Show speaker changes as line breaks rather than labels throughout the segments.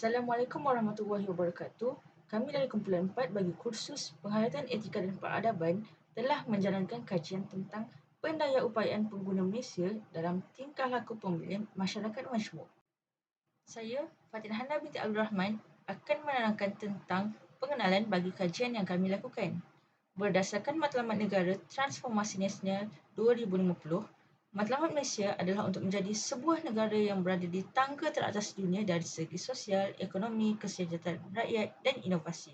Assalamualaikum warahmatullahi wabarakatuh. Kami dari kumpulan 4 bagi kursus Penghayatan Etika dan Peradaban telah menjalankan kajian tentang pendayaan pengguna Malaysia dalam tingkah laku pembelian masyarakat majmuk. Saya, Fatin Hana binti Abdul Rahman, akan menerangkan tentang pengenalan bagi kajian yang kami lakukan. Berdasarkan Matlamat Negara Transformasi Nasional 2050, Matlamat Malaysia adalah untuk menjadi sebuah negara yang berada di tangga teratas dunia dari segi sosial, ekonomi, kesejahteraan rakyat dan inovasi.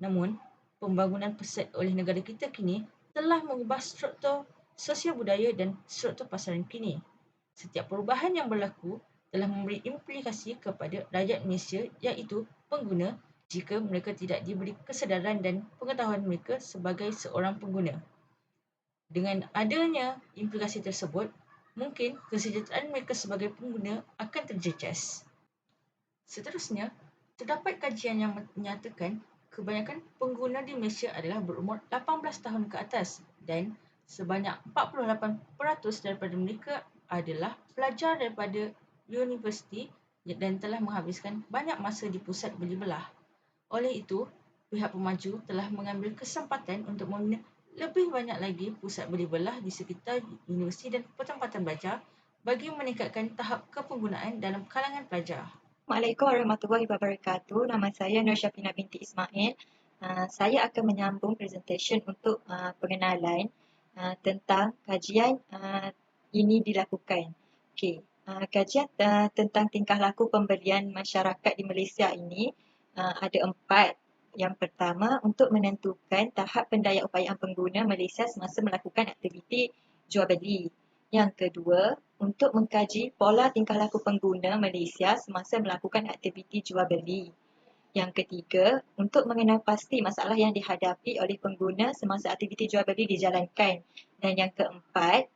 Namun, pembangunan pesat oleh negara kita kini telah mengubah struktur sosial budaya dan struktur pasaran kini. Setiap perubahan yang berlaku telah memberi implikasi kepada rakyat Malaysia iaitu pengguna jika mereka tidak diberi kesedaran dan pengetahuan mereka sebagai seorang pengguna. Dengan adanya implikasi tersebut, mungkin kesejahteraan mereka sebagai pengguna akan terjejas. Seterusnya, terdapat kajian yang menyatakan kebanyakan pengguna di Malaysia adalah berumur 18 tahun ke atas dan sebanyak 48% daripada mereka adalah pelajar daripada universiti dan telah menghabiskan banyak masa di pusat beli belah. Oleh itu, pihak pemaju telah mengambil kesempatan untuk membina lebih banyak lagi pusat beli belah di sekitar universiti dan pertempatan belajar bagi meningkatkan tahap kepenggunaan dalam kalangan pelajar.
Assalamualaikum warahmatullahi wabarakatuh. Nama saya Nur Syafina binti Ismail. Saya akan menyambung presentation untuk pengenalan tentang kajian ini dilakukan. Okey, kajian tentang tingkah laku pembelian masyarakat di Malaysia ini ada 4. Yang pertama, untuk menentukan tahap pendayaan pengguna Malaysia semasa melakukan aktiviti jual beli. Yang kedua, untuk mengkaji pola tingkah laku pengguna Malaysia semasa melakukan aktiviti jual beli. Yang ketiga, untuk mengenal pasti masalah yang dihadapi oleh pengguna semasa aktiviti jual beli dijalankan. Dan yang keempat,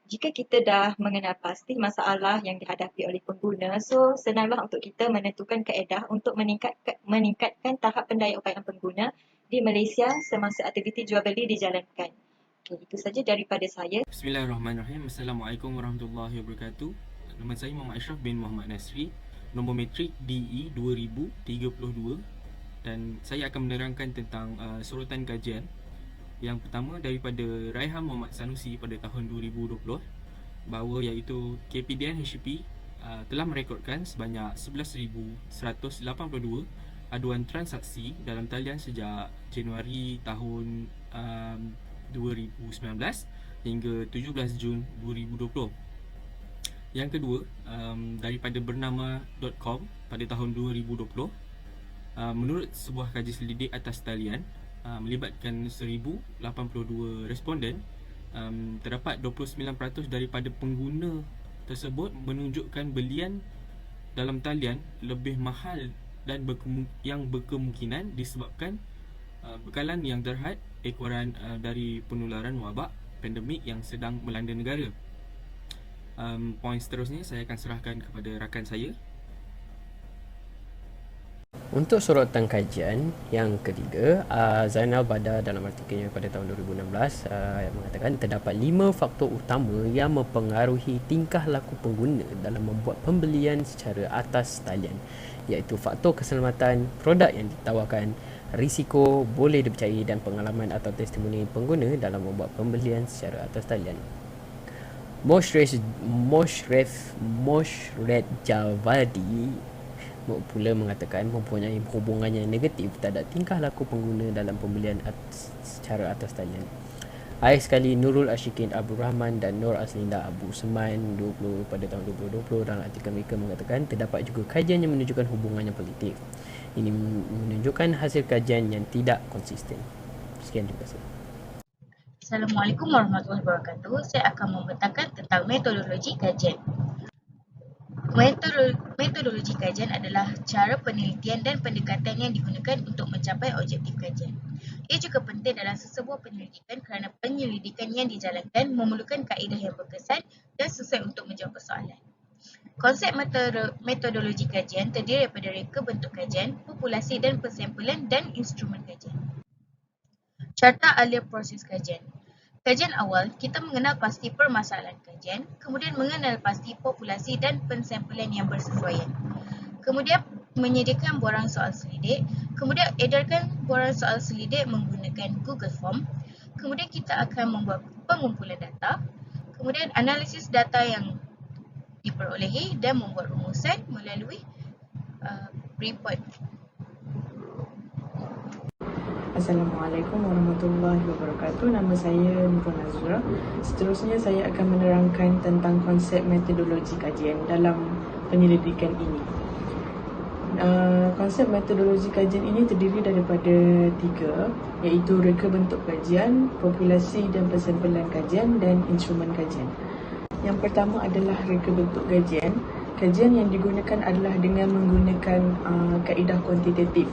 jika kita dah mengenal pasti masalah yang dihadapi oleh pengguna, so senanglah untuk kita menentukan kaedah untuk meningkatkan tahap pendayaan pengguna di Malaysia semasa aktiviti jual beli dijalankan. Okay, itu saja daripada saya.
Bismillahirrahmanirrahim. Assalamualaikum warahmatullahi wabarakatuh. Nama saya Muhammad Ashraf bin Muhammad Nasri, nombor metrik DE 2032, dan saya akan menerangkan tentang sorotan kajian. Yang pertama daripada Raihan Muhammad Sanusi pada tahun 2020, bahawa iaitu KPDN HCP telah merekodkan sebanyak 11,182 aduan transaksi dalam talian sejak Januari tahun 2019 hingga 17 Jun 2020. Yang kedua, daripada bernama.com pada tahun 2020, menurut sebuah kaji selidik atas talian melibatkan 1,082 responden, terdapat 29% daripada pengguna tersebut menunjukkan belian dalam talian lebih mahal dan yang berkemungkinan disebabkan bekalan yang terhad ekoran dari penularan wabak pandemik yang sedang melanda negara. Poin seterusnya saya akan serahkan kepada rakan saya.
Untuk sorotan kajian yang ketiga, Zainal Badar dalam artikelnya pada tahun 2016 mengatakan terdapat 5 faktor utama yang mempengaruhi tingkah laku pengguna dalam membuat pembelian secara atas talian, iaitu faktor keselamatan, produk yang ditawarkan, risiko, boleh dipercayai dan pengalaman atau testimoni pengguna dalam membuat pembelian secara atas talian. Moshref Javadi pula mengatakan mempunyai hubungan yang negatif terhadap tingkah laku pengguna dalam pembelian secara atas talian. Akhir sekali, Nurul Ashikin Abdul Rahman dan Nur Aslinda Abu Seman 20 pada tahun 2020 dalam artikel mereka mengatakan terdapat juga kajian yang menunjukkan hubungan yang politik. Ini menunjukkan hasil kajian yang tidak konsisten. Sekian, terima kasih.
Assalamualaikum warahmatullahi wabarakatuh. Saya akan membentangkan tentang metodologi kajian. Metodologi kajian adalah cara penelitian dan pendekatan yang digunakan untuk mencapai objektif kajian. Ia juga penting dalam sesebuah penyelidikan kerana penyelidikan yang dijalankan memerlukan kaedah yang berkesan dan sesuai untuk menjawab persoalan. Konsep metodologi kajian terdiri daripada reka bentuk kajian, populasi dan persempulan dan instrumen kajian. Carta alia proses kajian. Kajian awal, kita mengenal pasti permasalahan kajian, kemudian mengenal pasti populasi dan pensampulan yang bersesuaian. Kemudian menyediakan borang soal selidik, kemudian edarkan borang soal selidik menggunakan Google Form, kemudian kita akan membuat pengumpulan data, kemudian analisis data yang diperolehi dan membuat rumusan melalui report.
Assalamualaikum warahmatullahi wabarakatuh. Nama saya Nurul Nazra. Seterusnya saya akan menerangkan tentang konsep metodologi kajian dalam penyelidikan ini. Konsep metodologi kajian ini terdiri daripada 3, iaitu reka bentuk kajian, populasi dan persempelan kajian dan instrumen kajian. Yang pertama adalah reka bentuk kajian. Kajian yang digunakan adalah dengan menggunakan kaedah kuantitatif.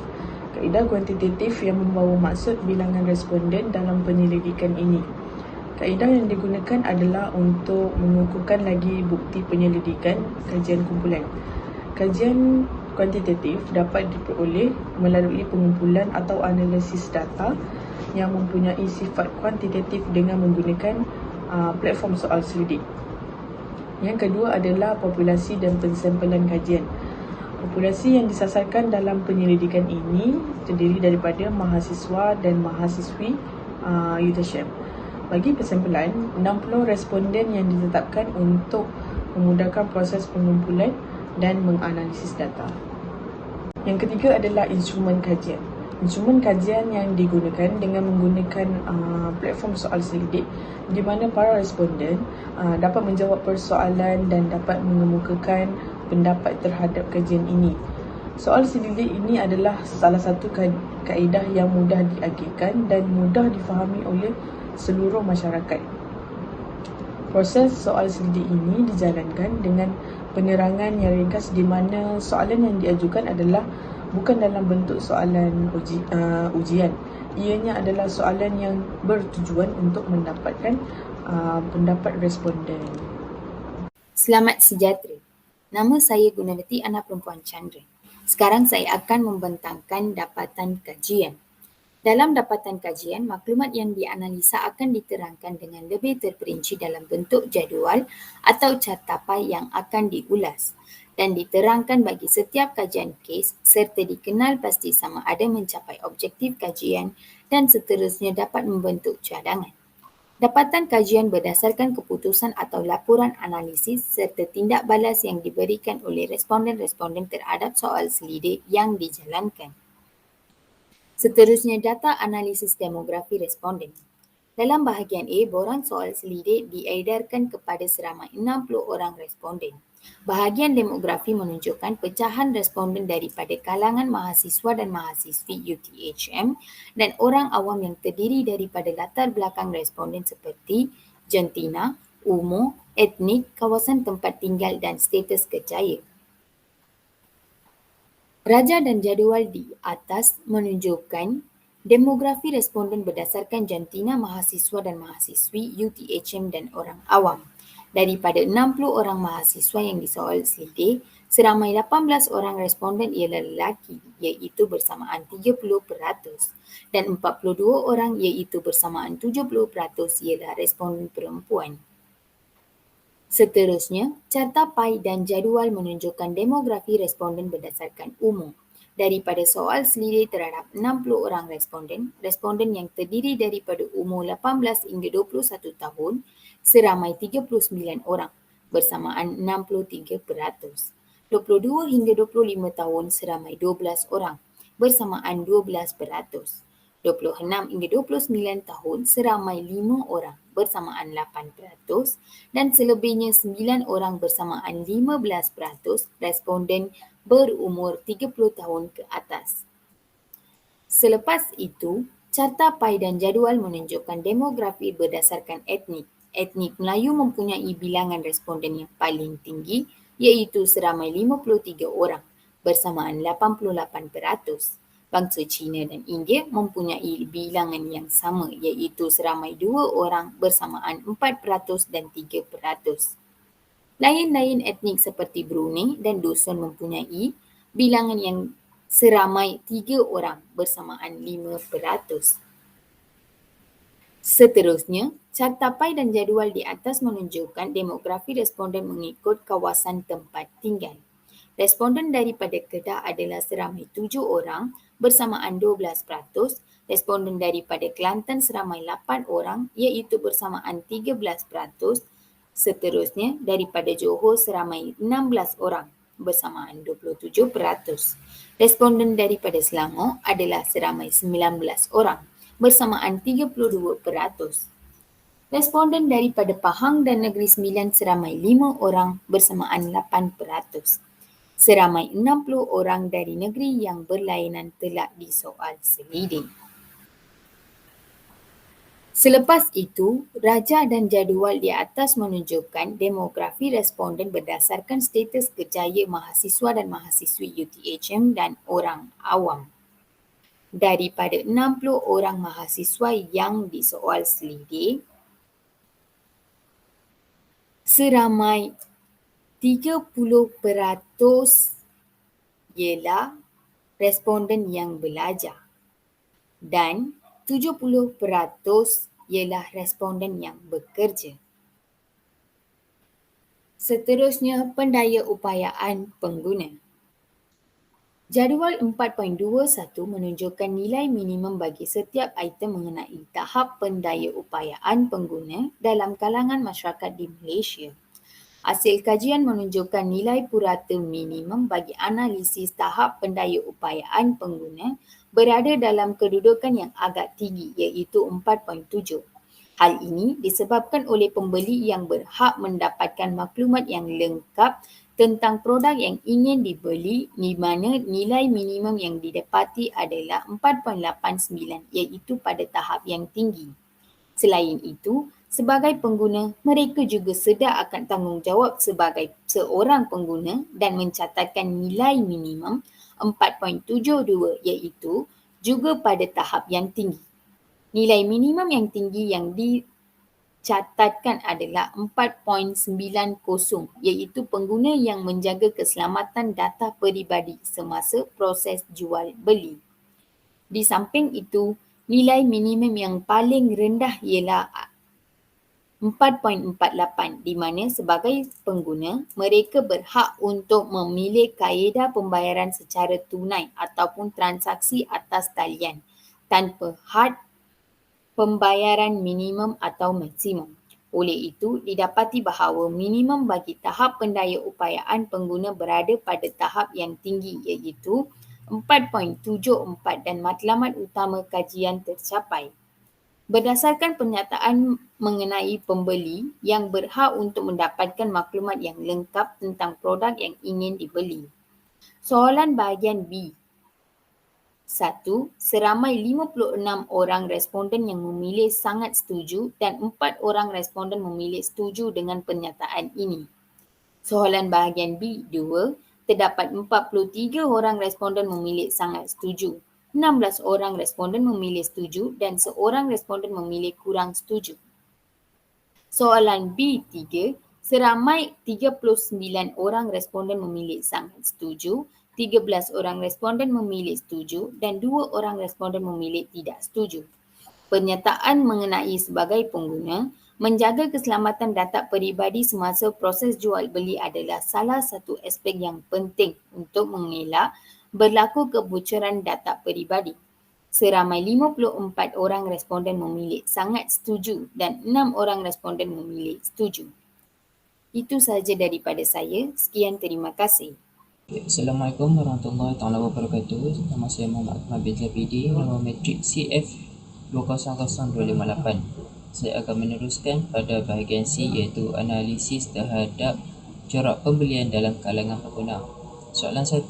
Kaedah kuantitatif yang membawa maksud bilangan responden dalam penyelidikan ini. Kaedah yang digunakan adalah untuk mengukuhkan lagi bukti penyelidikan kajian kumpulan. Kajian kuantitatif dapat diperoleh melalui pengumpulan atau analisis data yang mempunyai sifat kuantitatif dengan menggunakan platform soal selidik. Yang kedua adalah populasi dan pensempelan kajian. Populasi yang disasarkan dalam penyelidikan ini terdiri daripada mahasiswa dan mahasiswi UTHM. Bagi persempelan, 60 responden yang ditetapkan untuk memudahkan proses pengumpulan dan menganalisis data. Yang ketiga adalah instrumen kajian. Instrumen kajian yang digunakan dengan menggunakan platform soal selidik di mana para responden dapat menjawab persoalan dan dapat mengemukakan pendapat terhadap kajian ini. Soal selidik ini adalah salah satu kaedah yang mudah diagihkan dan mudah difahami oleh seluruh masyarakat. Proses soal selidik ini dijalankan dengan penerangan yang ringkas di mana soalan yang diajukan adalah bukan dalam bentuk soalan ujian. Ianya adalah soalan yang bertujuan untuk mendapatkan pendapat responden.
Selamat sejahtera. Nama saya Gunawati Anak Perempuan Chandra. Sekarang saya akan membentangkan dapatan kajian. Dalam dapatan kajian, maklumat yang dianalisa akan diterangkan dengan lebih terperinci dalam bentuk jadual atau cartapai yang akan diulas dan diterangkan bagi setiap kajian kes serta dikenal pasti sama ada mencapai objektif kajian dan seterusnya dapat membentuk cadangan. Dapatan kajian berdasarkan keputusan atau laporan analisis serta tindak balas yang diberikan oleh responden-responden terhadap soal selidik yang dijalankan. Seterusnya, data analisis demografi responden. Dalam bahagian A, borang soal selidik diedarkan kepada seramai 60 orang responden. Bahagian demografi menunjukkan pecahan responden daripada kalangan mahasiswa dan mahasiswi UTHM dan orang awam yang terdiri daripada latar belakang responden seperti jantina, umur, etnik, kawasan tempat tinggal dan status kerjaya. Raja dan jadual di atas menunjukkan demografi responden berdasarkan jantina mahasiswa dan mahasiswi UTHM dan orang awam. Daripada 60 orang mahasiswa yang disoal selidik, seramai 18 orang responden ialah lelaki iaitu bersamaan 30% dan 42 orang iaitu bersamaan 70% ialah responden perempuan. Seterusnya, cartapai dan jadual menunjukkan demografi responden berdasarkan umur. Daripada soal selidik terhadap 60 orang responden yang terdiri daripada umur 18 hingga 21 tahun, seramai 39 orang, bersamaan 63%. 22 hingga 25 tahun seramai 12 orang, bersamaan 12%. 26 hingga 29 tahun seramai 5 orang, bersamaan 8%, dan selebihnya 9 orang bersamaan 15% responden berumur 30 tahun ke atas. Selepas itu, cartapai dan jadual menunjukkan demografi berdasarkan etnik. Etnik Melayu mempunyai bilangan responden yang paling tinggi iaitu seramai 53 orang, bersamaan 88%. Bangsa Cina dan India mempunyai bilangan yang sama iaitu seramai 2 orang bersamaan 4% dan 3%. Lain-lain etnik seperti Brunei dan Dusun mempunyai bilangan yang seramai 3 orang bersamaan 5%. Seterusnya, cartapai dan jadual di atas menunjukkan demografi responden mengikut kawasan tempat tinggal. Responden daripada Kedah adalah seramai 7 orang bersamaan 12%. Responden daripada Kelantan seramai 8 orang iaitu bersamaan 13%. Seterusnya daripada Johor seramai 16 orang bersamaan 27%. Responden daripada Selangor adalah seramai 19 orang bersamaan 32%. Responden daripada Pahang dan Negeri Sembilan seramai 5 orang bersamaan 8%. Seramai 60 orang dari negeri yang berlainan telah disoal selidik. Selepas itu, raja dan jadual di atas menunjukkan demografi responden berdasarkan status kerjaya mahasiswa dan mahasiswi UTHM dan orang awam. Daripada 60 orang mahasiswa yang disoal selidik, seramai 30% ialah responden yang belajar dan 70% ialah responden yang bekerja. Seterusnya, pendaya-upayaan pengguna. Jadual 4.21 menunjukkan nilai minimum bagi setiap item mengenai tahap pendaya-upayaan pengguna dalam kalangan masyarakat di Malaysia. Hasil kajian menunjukkan nilai purata minimum bagi analisis tahap pendaya-upayaan pengguna berada dalam kedudukan yang agak tinggi iaitu 4.7. Hal ini disebabkan oleh pembeli yang berhak mendapatkan maklumat yang lengkap tentang produk yang ingin dibeli di mana nilai minimum yang didapati adalah 4.89 iaitu pada tahap yang tinggi. Selain itu, sebagai pengguna, mereka juga sedar akan tanggungjawab sebagai seorang pengguna dan mencatatkan nilai minimum 4.72 iaitu juga pada tahap yang tinggi. Nilai minimum yang tinggi yang dicatatkan adalah 4.90 iaitu pengguna yang menjaga keselamatan data peribadi semasa proses jual beli. Di samping itu, nilai minimum yang paling rendah ialah 4.48 di mana sebagai pengguna, mereka berhak untuk memilih kaedah pembayaran secara tunai ataupun transaksi atas talian tanpa had pembayaran minimum atau maksimum. Oleh itu, didapati bahawa minimum bagi tahap pendaya-upayaan pengguna berada pada tahap yang tinggi iaitu 4.74 dan matlamat utama kajian tercapai. Berdasarkan pernyataan mengenai pembeli yang berhak untuk mendapatkan maklumat yang lengkap tentang produk yang ingin dibeli. Soalan bahagian B. 1. Seramai 56 orang responden yang memilih sangat setuju dan 4 orang responden memilih setuju dengan pernyataan ini. Soalan bahagian B. 2. Terdapat 43 orang responden memilih sangat setuju. 16 orang responden memilih setuju dan seorang responden memilih kurang setuju. Soalan B3, seramai 39 orang responden memilih sangat setuju, 13 orang responden memilih setuju dan 2 orang responden memilih tidak setuju. Pernyataan mengenai sebagai pengguna, menjaga keselamatan data peribadi semasa proses jual beli adalah salah satu aspek yang penting untuk mengelak berlaku kebocoran data peribadi. Seramai 54 orang responden memilih sangat setuju dan 6 orang responden memilih setuju. Itu sahaja daripada saya. Sekian, terima kasih.
Assalamualaikum warahmatullahi wabarakatuh. Nama saya Muhammad Akmal bin Zabidi, nombor matrik CF 200258. Saya akan meneruskan pada bahagian C iaitu analisis terhadap corak pembelian dalam kalangan pengguna. Soalan 1.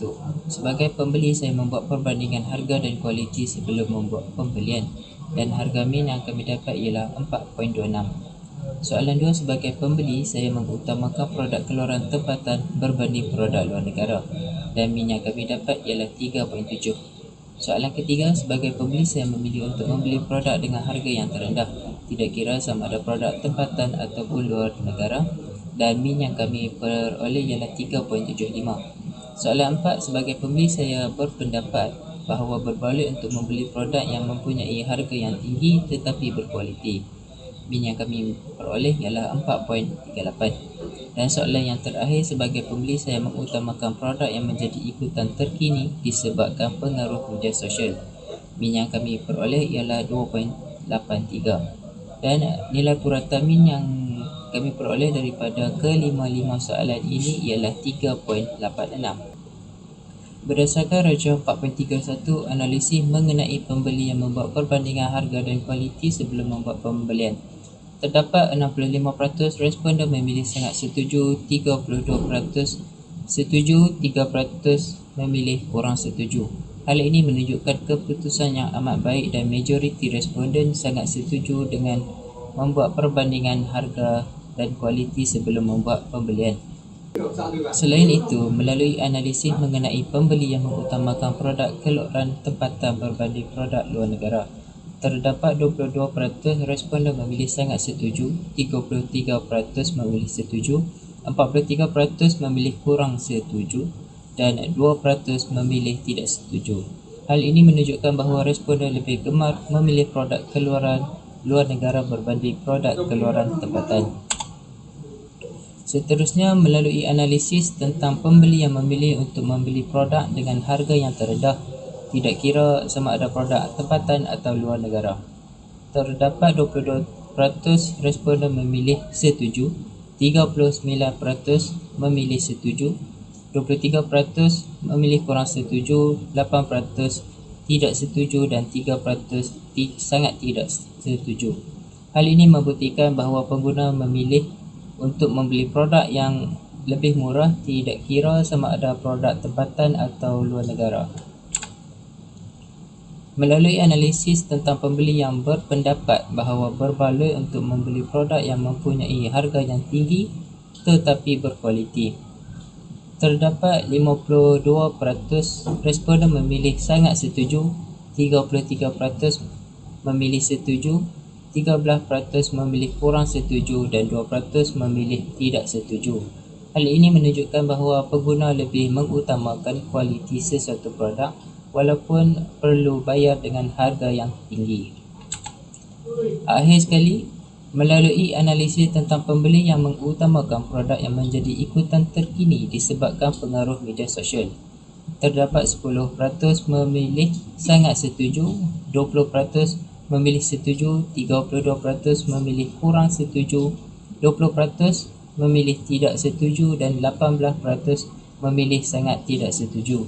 Sebagai pembeli, saya membuat perbandingan harga dan kualiti sebelum membuat pembelian dan harga min yang kami dapat ialah 4.26. Soalan 2. Sebagai pembeli, saya mengutamakan produk keluaran tempatan berbanding produk luar negara dan min yang kami dapat ialah 3.7. Soalan ketiga. Sebagai pembeli, saya memilih untuk membeli produk dengan harga yang terendah, tidak kira sama ada produk tempatan ataupun luar negara, dan min yang kami peroleh ialah 3.75. Soalan 4. Sebagai pembeli, saya berpendapat bahawa berbalik untuk membeli produk yang mempunyai harga yang tinggi tetapi berkualiti. Min yang kami peroleh ialah 4.38. Dan soalan yang terakhir, sebagai pembeli saya mengutamakan produk yang menjadi ikutan terkini disebabkan pengaruh media sosial. Min yang kami peroleh ialah 2.83. Dan nilai purata min yang kami peroleh daripada ke-5 soalan ini ialah 3.86. Berdasarkan rajah 4.31, analisis mengenai pembeli yang membuat perbandingan harga dan kualiti sebelum membuat pembelian. Terdapat 65% responden memilih sangat setuju, 32% setuju, 3% memilih kurang setuju. Hal ini menunjukkan keputusan yang amat baik dan majoriti responden sangat setuju dengan membuat perbandingan harga dan kualiti sebelum membuat pembelian. Selain itu, melalui analisis mengenai pembeli yang mengutamakan produk keluaran tempatan berbanding produk luar negara, terdapat 22% responden memilih sangat setuju, 33% memilih setuju, 43% memilih kurang setuju dan 2% memilih tidak setuju. Hal ini menunjukkan bahawa responden lebih gemar memilih produk keluaran luar negara berbanding produk keluaran tempatan. Seterusnya, melalui analisis tentang pembeli yang memilih untuk membeli produk dengan harga yang terendah, tidak kira sama ada produk tempatan atau luar negara. Terdapat 22% responden memilih setuju, 39% memilih setuju, 23% memilih kurang setuju, 8% tidak setuju dan 3% sangat tidak setuju. Hal ini membuktikan bahawa pengguna memilih untuk membeli produk yang lebih murah tidak kira sama ada produk tempatan atau luar negara. Melalui analisis tentang pembeli yang berpendapat bahawa berbaloi untuk membeli produk yang mempunyai harga yang tinggi tetapi berkualiti, terdapat 52% responden memilih sangat setuju, 33% memilih setuju, 13% memilih kurang setuju dan 2% memilih tidak setuju. Hal ini menunjukkan bahawa pengguna lebih mengutamakan kualiti sesuatu produk walaupun perlu bayar dengan harga yang tinggi. Akhir sekali, melalui analisis tentang pembeli yang mengutamakan produk yang menjadi ikutan terkini disebabkan pengaruh media sosial, terdapat 10% memilih sangat setuju, 20% memilih setuju, 32% memilih kurang setuju, 20% memilih tidak setuju dan 18% memilih sangat tidak setuju.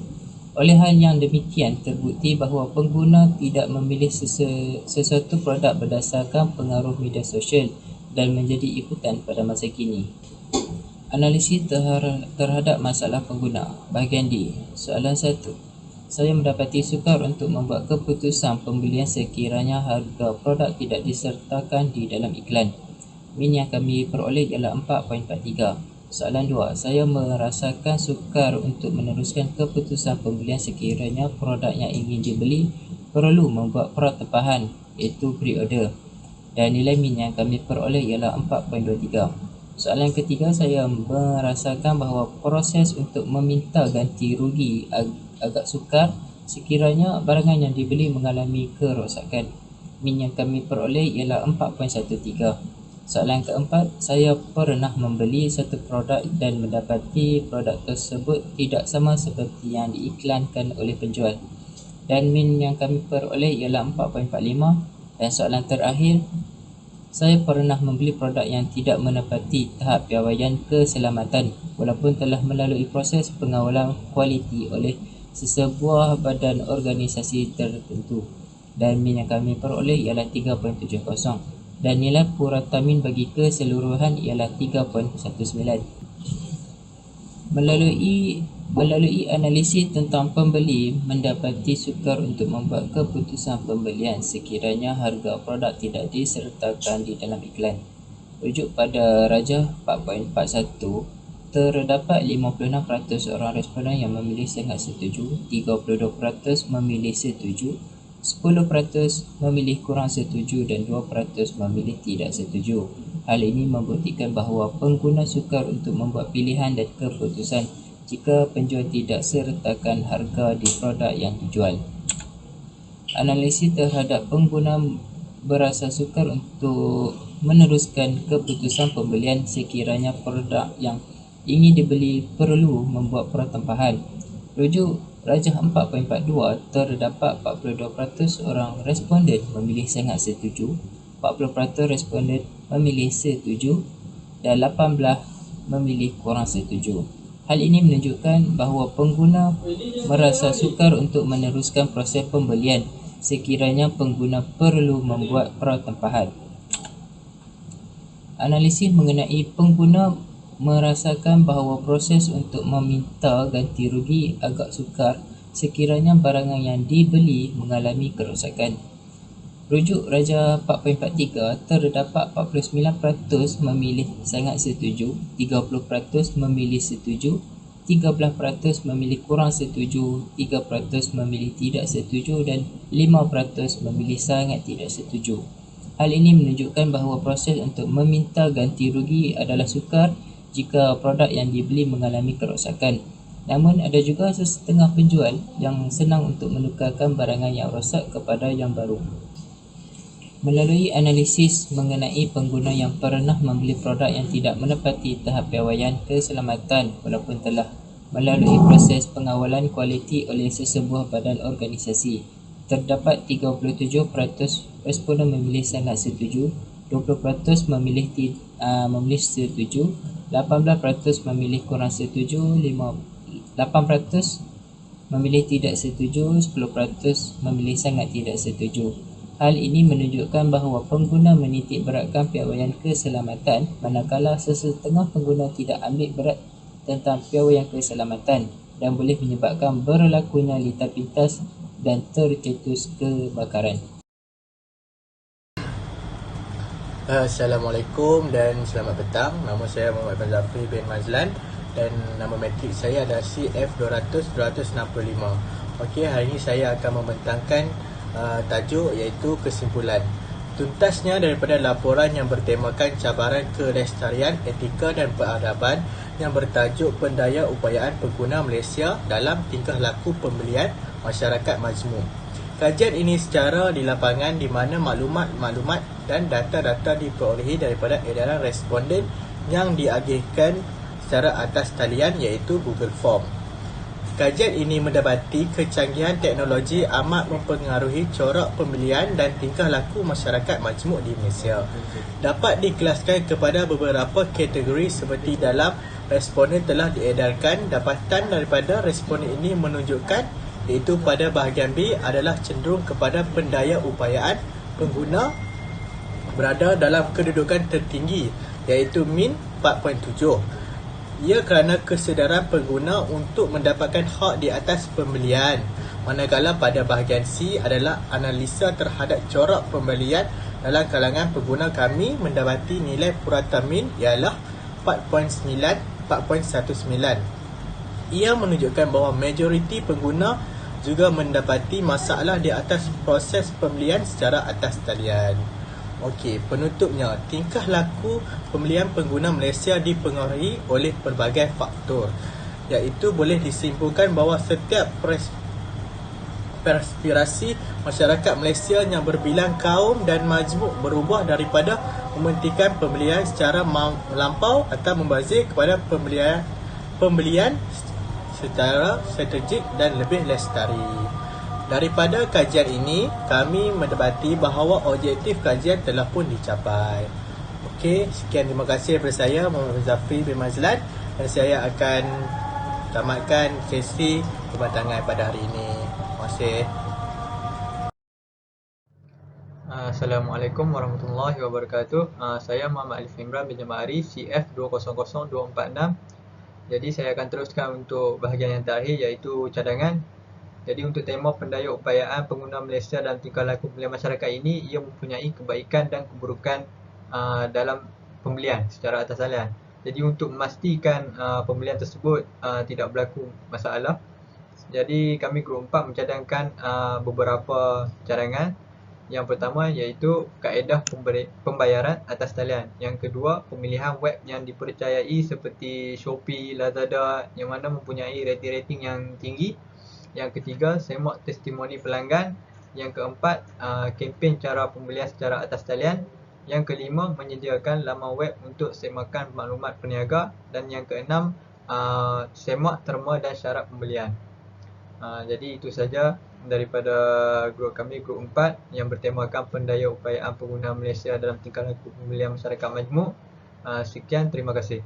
Oleh hal yang demikian, terbukti bahawa pengguna tidak memilih sesuatu produk berdasarkan pengaruh media sosial dan menjadi ikutan pada masa kini. Analisis terhadap masalah pengguna. Bahagian D. Soalan 1. Saya mendapati sukar untuk membuat keputusan pembelian sekiranya harga produk tidak disertakan di dalam iklan. Min yang kami peroleh ialah 4.43. Soalan 2. Saya merasakan sukar untuk meneruskan keputusan pembelian sekiranya produk yang ingin dibeli perlu membuat pertempahan, iaitu pre-order. Dan nilai min yang kami peroleh ialah 4.23. Soalan ketiga, saya merasakan bahawa proses untuk meminta ganti rugi agak sukar sekiranya barangan yang dibeli mengalami kerosakan. Min yang kami peroleh ialah 4.13. Soalan keempat, saya pernah membeli satu produk dan mendapati produk tersebut tidak sama seperti yang diiklankan oleh penjual. Dan min yang kami peroleh ialah 4.45. Dan soalan terakhir, saya pernah membeli produk yang tidak menepati tahap piawaian keselamatan walaupun telah melalui proses pengawalan kualiti oleh sesebuah badan organisasi tertentu. Dan min yang kami peroleh ialah 3.70. Dan nilai purata min bagi keseluruhan ialah 3.19. Melalui analisis tentang pembeli mendapati sukar untuk membuat keputusan pembelian sekiranya harga produk tidak disertakan di dalam iklan. Rujuk pada rajah 4.41, terdapat 56% orang responden yang memilih sangat setuju, 32% memilih setuju, 10% memilih kurang setuju dan 2% memilih tidak setuju. Hal ini membuktikan bahawa pengguna sukar untuk membuat pilihan dan keputusan jika penjual tidak sertakan harga di produk yang dijual. Analisis terhadap pengguna berasa sukar untuk meneruskan keputusan pembelian sekiranya produk yang ingin dibeli perlu membuat pertempahan. Rujuk Rajah 4.42, terdapat 42% orang responden memilih sangat setuju, 40% responden memilih setuju dan 18 memilih kurang setuju. Hal ini menunjukkan bahawa pengguna merasa sukar untuk meneruskan proses pembelian sekiranya pengguna perlu membuat pertempahan. Analisis mengenai pengguna merasakan bahawa proses untuk meminta ganti rugi agak sukar sekiranya barangan yang dibeli mengalami kerosakan. Rujuk Rajah 4.43, terdapat 49% memilih sangat setuju, 30% memilih setuju, 13% memilih kurang setuju, 3% memilih tidak setuju dan 5% memilih sangat tidak setuju. Hal ini menunjukkan bahawa proses untuk meminta ganti rugi adalah sukar jika produk yang dibeli mengalami kerosakan. Namun ada juga sesetengah penjual yang senang untuk menukarkan barangan yang rosak kepada yang baru. Melalui analisis mengenai pengguna yang pernah membeli produk yang tidak menepati tahap piawaian keselamatan walaupun telah melalui proses pengawalan kualiti oleh sesebuah badan organisasi, terdapat 37% responden memilih sangat setuju, 20% memilih setuju, 18% memilih kurang setuju, 8% memilih tidak setuju, 10% memilih sangat tidak setuju. Hal ini menunjukkan bahawa pengguna menitik beratkan piawaian keselamatan manakala sesetengah pengguna tidak ambil berat tentang piawaian keselamatan dan boleh menyebabkan berlakunya lintas pintas dan tercetus kebakaran.
Assalamualaikum dan selamat petang. Nama saya Muhammad Zafri bin Mazlan dan nama matrik saya adalah CF200-265. Okey, hari ini saya akan membentangkan tajuk iaitu kesimpulan. Tuntasnya daripada laporan yang bertemakan cabaran kelestarian, etika dan peradaban yang bertajuk Pendaya Upayaan Pengguna Malaysia dalam Tingkah Laku Pembelian Masyarakat Majmuk. Kajian ini secara di lapangan di mana maklumat dan data-data diperolehi daripada edaran responden yang diagihkan secara atas talian iaitu Google Form. Kajian ini mendapati kecanggihan teknologi amat mempengaruhi corak pembelian dan tingkah laku masyarakat majmuk di Malaysia. Dapat dikelaskan kepada beberapa kategori seperti dalam responden telah diedarkan. Dapatan daripada responden ini menunjukkan iaitu pada bahagian B adalah cenderung kepada pendaya upayaan pengguna berada dalam kedudukan tertinggi iaitu min 4.7. Ia kerana kesedaran pengguna untuk mendapatkan hak di atas pembelian. Manakala pada bahagian C adalah analisa terhadap corak pembelian dalam kalangan pengguna, kami mendapati nilai purata min ialah 4.19. Ia menunjukkan bahawa majoriti pengguna juga mendapati masalah di atas proses pembelian secara atas talian. Okey, penutupnya, tingkah laku pembelian pengguna Malaysia dipengaruhi oleh pelbagai faktor, iaitu boleh disimpulkan bahawa setiap perspirasi masyarakat Malaysia yang berbilang kaum dan majmuk berubah daripada mementingkan pembelian secara melampau atau membazir kepada pembelian secara strategik dan lebih lestari. Daripada kajian ini, kami mendapati bahawa objektif kajian telah pun dicapai. Okey, sekian, terima kasih daripada saya Muhammad Zafri bin Mazlan dan saya akan tamatkan sesi pembentangan pada hari ini. Terima kasih.
Assalamualaikum warahmatullahi wabarakatuh. Saya Muhammad Alif Imran bin Jamari, CF200246. Jadi saya akan teruskan untuk bahagian yang terakhir iaitu cadangan. Jadi untuk tema pendaya upayaan pengguna Malaysia dalam tingkah laku pembelian masyarakat ini, ia mempunyai kebaikan dan keburukan dalam pembelian secara atas talian. Jadi untuk memastikan pembelian tersebut tidak berlaku masalah, jadi kami Grup 4 mencadangkan beberapa cadangan. Yang pertama iaitu kaedah pembayaran atas talian. Yang kedua, pemilihan web yang dipercayai seperti Shopee, Lazada yang mana mempunyai rating-rating yang tinggi. Yang ketiga, semak testimoni pelanggan. Yang keempat, kempen cara pembelian secara atas talian. Yang kelima, menyediakan laman web untuk semakkan maklumat peniaga. Dan yang keenam, semak terma dan syarat pembelian. Jadi itu saja daripada grup kami, grup 4 yang bertemakan pendaya upayaan pengguna Malaysia dalam tingkah laku pembelian masyarakat majmuk. Sekian, terima kasih.